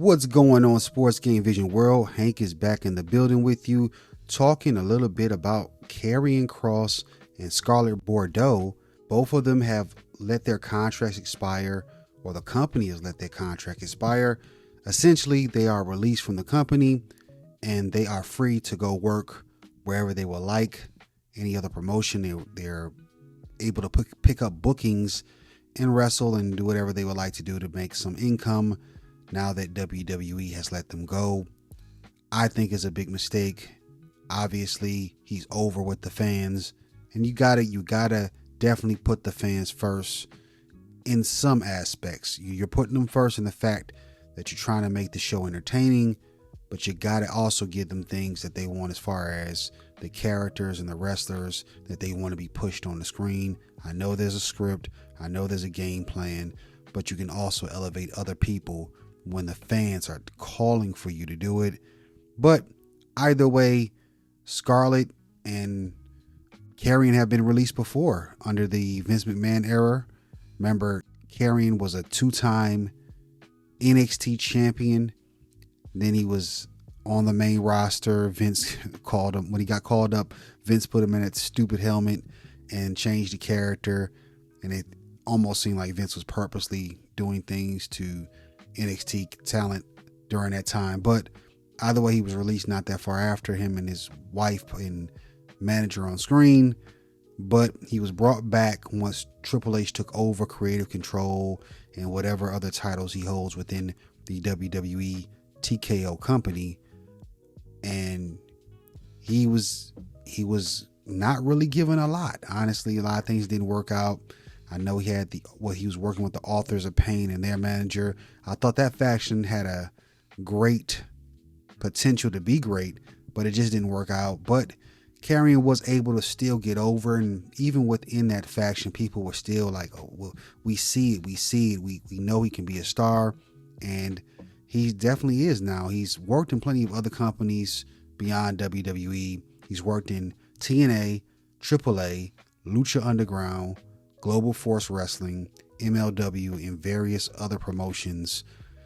What's going on, Sports Game Vision World? Hank is back in the building with you, talking a little bit about Karrion Kross and Scarlett Bordeaux. Both of them have let their contracts expire, or the company has let their contract expire. Essentially, they are released from the company and they are free to go work wherever they would like. Any other promotion, they're able to pick up bookings and wrestle and do whatever they would like to do to make some income. Now that WWE has let them go, I think is a big mistake. Obviously, he's over with the fans, and you gotta definitely put the fans first in some aspects. You're putting them first in the fact that you're trying to make the show entertaining, but you gotta also give them things that they want as far as the characters and the wrestlers that they want to be pushed on the screen. I know there's a script, I know there's a game plan, but you can also elevate other people when the fans are calling for you to do it. But either way, Scarlett and Karrion have been released before under the Vince McMahon era. Remember, Karrion was a 2-time NXT champion. Then he was on the main roster. Vince called him, when he got called up, Vince put him in that stupid helmet and changed the character. And it almost seemed like Vince was purposely doing things to NXT talent during that time. But either way, he was released not that far after, him and his wife and manager on screen. But he was brought back once Triple H took over creative control and whatever other titles he holds within the WWE TKO company. And he was not really given a lot. Honestly, a lot of things didn't work out. I know he was working with the Authors of Pain and their manager. I thought that faction had a great potential to be great, but it just didn't work out. But Karrion was able to still get over, and even within that faction, people were still like, oh, well, we see it. We know he can be a star, and he definitely is now. He's worked in plenty of other companies beyond WWE. He's worked in TNA, AAA, Lucha Underground, Global Force Wrestling, MLW, and various other promotions.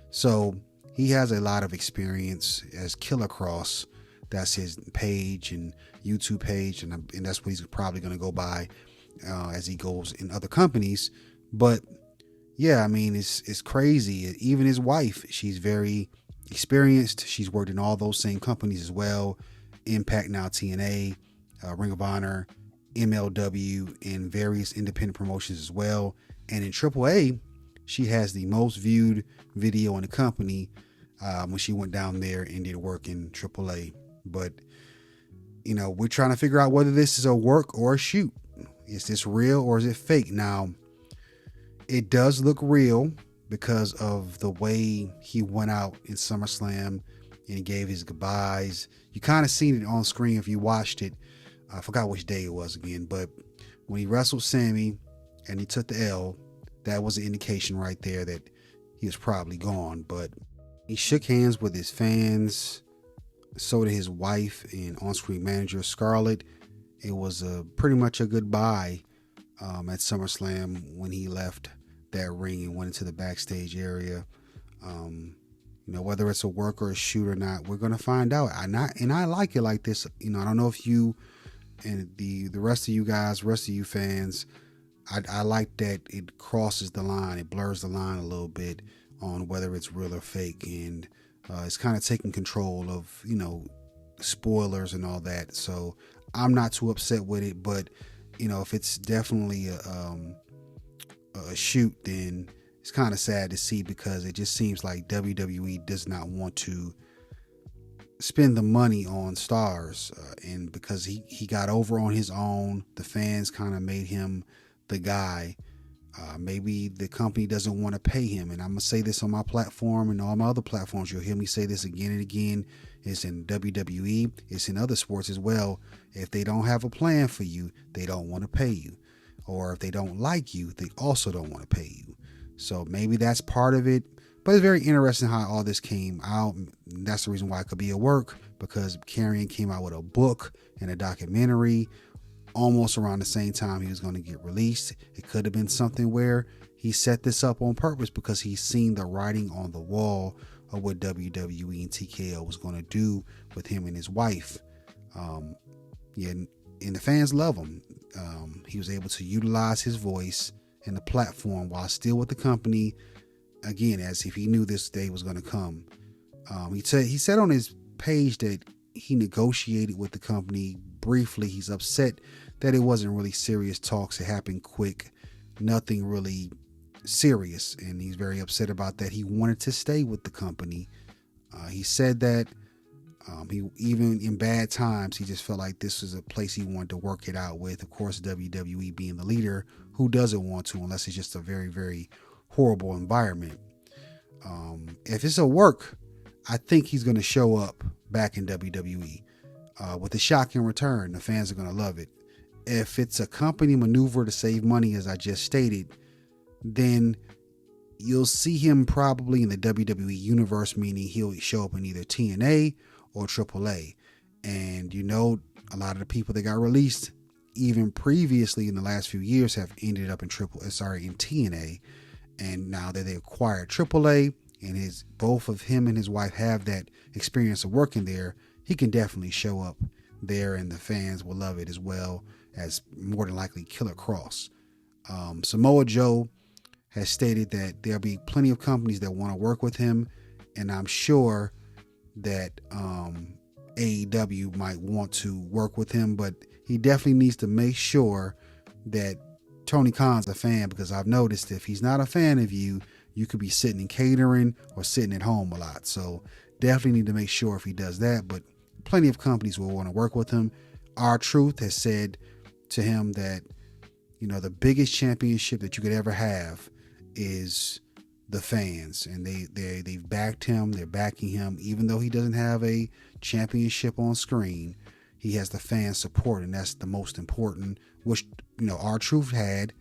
So he has a lot of experience as Killer Kross. That's his page and YouTube page, and that's what he's probably going to go by as he goes in other companies. But yeah, I mean, it's crazy. Even his wife, she's very experienced. She's worked in all those same companies as well. Impact, now TNA, Ring of Honor, MLW, and various independent promotions as well. And in AAA, she has the most viewed video in the company when she went down there and did work in AAA. But, we're trying to figure out whether this is a work or a shoot. Is this real or is it fake? Now, it does look real because of the way he went out in SummerSlam and he gave his goodbyes. You kind of seen it on screen if you watched it. I forgot which day it was again, but when he wrestled Sammy and he took the L, that was an indication right there that he was probably gone. But he shook hands with his fans, so did his wife and on-screen manager Scarlett. It was pretty much a goodbye at SummerSlam when he left that ring and went into the backstage area. Whether it's a work or a shoot or not, we're gonna find out. I like it like this. I don't know if you and the rest of you guys, rest of you fans, I like that it crosses the line, it blurs the line a little bit on whether it's real or fake, and it's kind of taking control of spoilers and all that. So I'm not too upset with it, but if it's definitely a shoot, then it's kind of sad to see, because it just seems like WWE does not want to spend the money on stars, and because he got over on his own, the fans kind of made him the guy. Maybe the company doesn't want to pay him, and I'm gonna say this on my platform and all my other platforms. You'll hear me say this again and again. It's in WWE, it's in other sports as well. If they don't have a plan for you, they don't want to pay you, or if they don't like you, they also don't want to pay you. So maybe that's part of it. But it's very interesting how all this came out. That's the reason why it could be a work, because Karrion came out with a book and a documentary almost around the same time he was going to get released. It could have been something where he set this up on purpose because he's seen the writing on the wall of what WWE and TKO was going to do with him and his wife. Yeah, and the fans love him. He was able to utilize his voice and the platform while still with the company, again, as if he knew this day was going to come. He said on his page that he negotiated with the company briefly. He's upset that it wasn't really serious talks. It happened quick, nothing really serious, and he's very upset about that. He wanted to stay with the company. He said that he, even in bad times, he just felt like this was a place he wanted to work it out with. Of course, WWE being the leader, who doesn't want to, unless it's just a very, very horrible environment. If it's a work, I think he's going to show up back in WWE with a shocking return. The fans are going to love it. If it's a company maneuver to save money, as I just stated, then you'll see him probably in the WWE universe, meaning he'll show up in either TNA or AAA. And a lot of the people that got released even previously in the last few years have ended up in TNA. And now that they acquired AAA, and both of him and his wife have that experience of working there, he can definitely show up there, and the fans will love it, as well as more than likely Killer Kross. Samoa Joe has stated that there'll be plenty of companies that want to work with him, and I'm sure that AEW might want to work with him, but he definitely needs to make sure that Tony Khan's a fan, because I've noticed if he's not a fan of you, you could be sitting in catering or sitting at home a lot. So definitely need to make sure if he does that, but plenty of companies will want to work with him. R-Truth has said to him that, the biggest championship that you could ever have is the fans, and they've backed him. They're backing him, even though he doesn't have a championship on screen. He has the fan support, and that's the most important, which R-Truth had,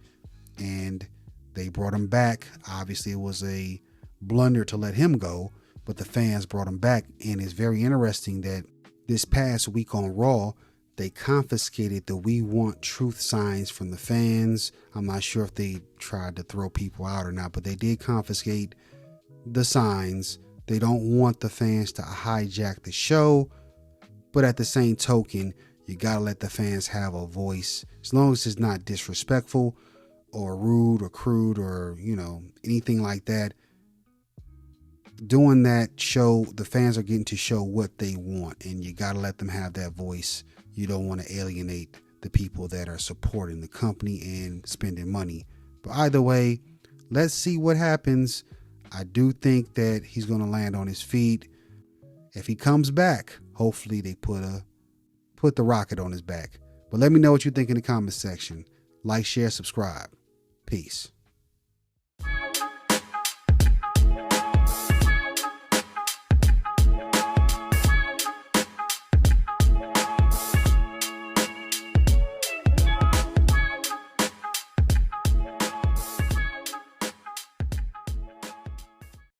and they brought him back. Obviously, it was a blunder to let him go, but the fans brought him back. And it's very interesting that this past week on Raw, they confiscated the "We Want Truth" signs from the fans. I'm not sure if they tried to throw people out or not, but they did confiscate the signs. They don't want the fans to hijack the show, but at the same token, you gotta let the fans have a voice, as long as it's not disrespectful or rude or crude or anything like that. Doing that show, the fans are getting to show what they want, and you gotta let them have that voice. You don't want to alienate the people that are supporting the company and spending money. But either way, let's see what happens. I do think that he's going to land on his feet. If he comes back, hopefully they put the rocket on his back. But let me know what you think in the comment section. Like, share, subscribe. Peace.